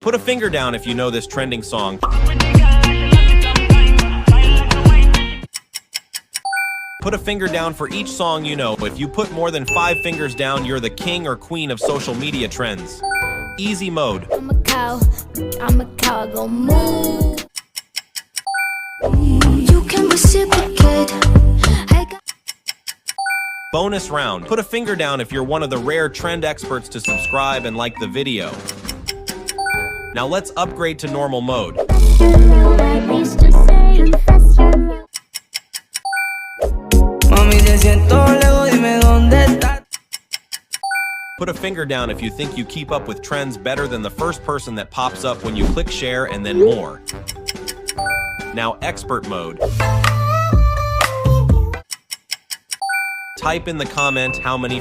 Put a finger down if you know this trending song. Put a finger down for each song you know. If you put more than 5 fingers down, you're the king or queen of social media trends. Easy mode. I'm a cow, I go moo. You can reciprocate. Bonus round. Put a finger down if you're one of the rare trend experts to subscribe and like the video. Now let's upgrade to normal mode. Put a finger down if you think you keep up with trends better than the first person that pops up when you click share and then more. Now expert mode. Type in the comment how many